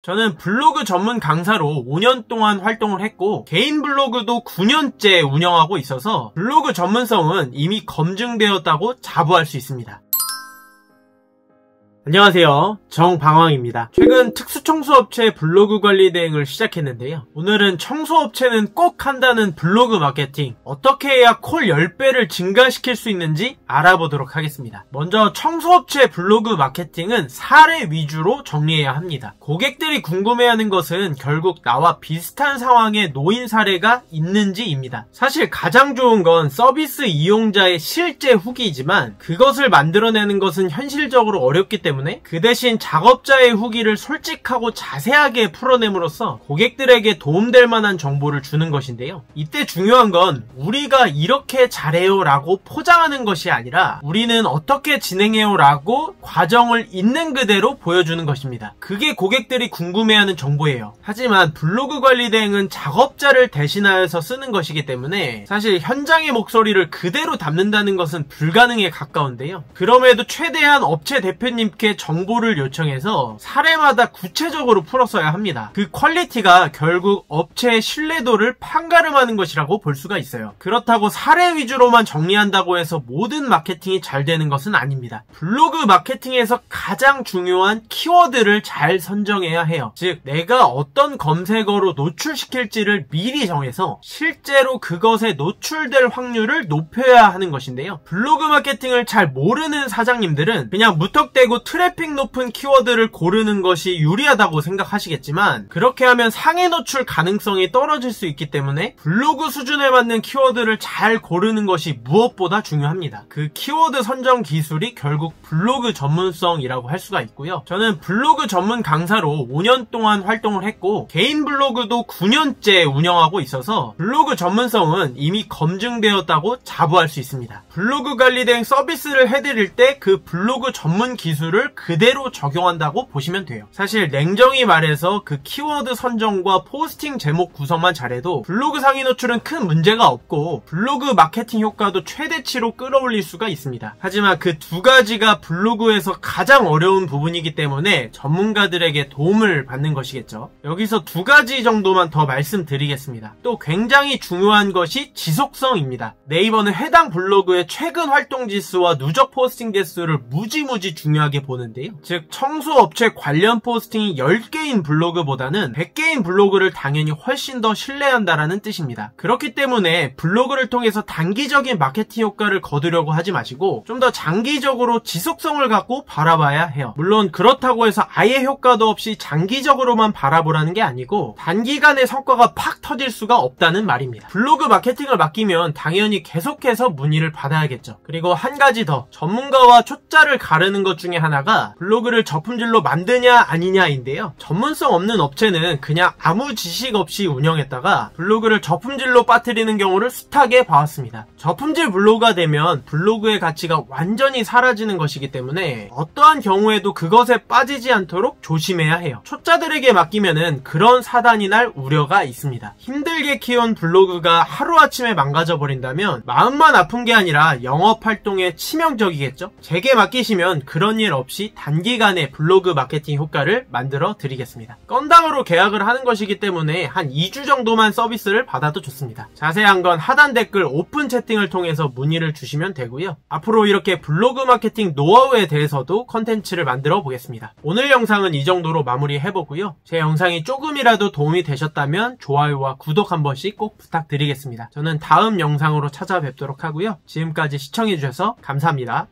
저는 블로그 전문 강사로 5년 동안 활동을 했고 개인 블로그도 9년째 운영하고 있어서 블로그 전문성은 이미 검증되었다고 자부할 수 있습니다. 안녕하세요, 정방황입니다. 최근 특수청소업체 블로그 관리 대행을 시작했는데요. 오늘은 청소업체는 꼭 한다는 블로그 마케팅, 어떻게 해야 콜 10배를 증가시킬 수 있는지 알아보도록 하겠습니다. 먼저 청소업체 블로그 마케팅은 사례 위주로 정리해야 합니다. 고객들이 궁금해하는 것은 결국 나와 비슷한 상황에 놓인 사례가 있는지입니다. 사실 가장 좋은 건 서비스 이용자의 실제 후기이지만 그것을 만들어내는 것은 현실적으로 어렵기 때문에 그 대신 작업자의 후기를 솔직하고 자세하게 풀어냄으로써 고객들에게 도움될 만한 정보를 주는 것인데요. 이때 중요한 건 우리가 이렇게 잘해요 라고 포장하는 것이 아니라 우리는 어떻게 진행해요 라고 과정을 있는 그대로 보여주는 것입니다. 그게 고객들이 궁금해하는 정보예요. 하지만 블로그 관리 대행은 작업자를 대신하여서 쓰는 것이기 때문에 사실 현장의 목소리를 그대로 담는다는 것은 불가능에 가까운데요. 그럼에도 최대한 업체 대표님께 정보를 요청해서 사례마다 구체적으로 풀었어야 합니다. 그 퀄리티가 결국 업체의 신뢰도를 판가름하는 것이라고 볼 수가 있어요. 그렇다고 사례 위주로만 정리한다고 해서 모든 마케팅이 잘 되는 것은 아닙니다. 블로그 마케팅에서 가장 중요한 키워드를 잘 선정해야 해요. 즉 내가 어떤 검색어로 노출시킬지를 미리 정해서 실제로 그것에 노출될 확률을 높여야 하는 것인데요. 블로그 마케팅을 잘 모르는 사장님들은 그냥 무턱대고 트래픽 높은 키워드를 고르는 것이 유리하다고 생각하시겠지만 그렇게 하면 상위 노출 가능성이 떨어질 수 있기 때문에 블로그 수준에 맞는 키워드를 잘 고르는 것이 무엇보다 중요합니다. 그 키워드 선정 기술이 결국 블로그 전문성이라고 할 수가 있고요. 저는 블로그 전문 강사로 5년 동안 활동을 했고 개인 블로그도 9년째 운영하고 있어서 블로그 전문성은 이미 검증되었다고 자부할 수 있습니다. 블로그 관리 대행 서비스를 해드릴 때 그 블로그 전문 기술을 그대로 적용한다고 보시면 돼요. 사실 냉정히 말해서 그 키워드 선정과 포스팅 제목 구성만 잘해도 블로그 상위 노출은 큰 문제가 없고 블로그 마케팅 효과도 최대치로 끌어올릴 수가 있습니다. 하지만 그 두 가지가 블로그에서 가장 어려운 부분이기 때문에 전문가들에게 도움을 받는 것이겠죠. 여기서 두 가지 정도만 더 말씀드리겠습니다. 또 굉장히 중요한 것이 지속성입니다. 네이버는 해당 블로그의 최근 활동 지수와 누적 포스팅 개수를 무지무지 중요하게 보는데요. 즉 청소업체 관련 포스팅이 10개인 블로그보다는 100개인 블로그를 당연히 훨씬 더 신뢰한다라는 뜻입니다. 그렇기 때문에 블로그를 통해서 단기적인 마케팅 효과를 거두려고 하지 마시고 좀 더 장기적으로 지속성을 갖고 바라봐야 해요. 물론 그렇다고 해서 아예 효과도 없이 장기적으로만 바라보라는 게 아니고 단기간에 성과가 팍 터질 수가 없다는 말입니다. 블로그 마케팅을 맡기면 당연히 계속해서 문의를 받아야겠죠. 그리고 한 가지 더, 전문가와 초짜를 가르는 것 중에 하나가 블로그를 저품질로 만드냐 아니냐인데요. 전문성 없는 업체는 그냥 아무 지식 없이 운영했다가 블로그를 저품질로 빠뜨리는 경우를 숱하게 봐왔습니다. 저품질 블로그가 되면 블로그의 가치가 완전히 사라지는 것이기 때문에 어떠한 경우에도 그것에 빠지지 않도록 조심해야 해요. 초짜들에게 맡기면은 그런 사단이 날 우려가 있습니다. 힘들게 키운 블로그가 하루아침에 망가져 버린다면 마음만 아픈 게 아니라 영업활동에 치명적이겠죠. 제게 맡기시면 그런 일 없이 단기간에 블로그 마케팅 효과를 만들어 드리겠습니다. 건당으로 계약을 하는 것이기 때문에 한 2주 정도만 서비스를 받아도 좋습니다. 자세한 건 하단 댓글 오픈 채팅을 통해서 문의를 주시면 되고요. 앞으로 이렇게 블로그 마케팅 노하우에 대해서도 컨텐츠를 만들어 보겠습니다. 오늘 영상은 이 정도로 마무리해보고요. 제 영상이 조금이라도 도움이 되셨다면 좋아요와 구독 한 번씩 꼭 부탁드리겠습니다. 저는 다음 영상으로 찾아뵙도록 하고요. 지금까지 시청해주셔서 감사합니다.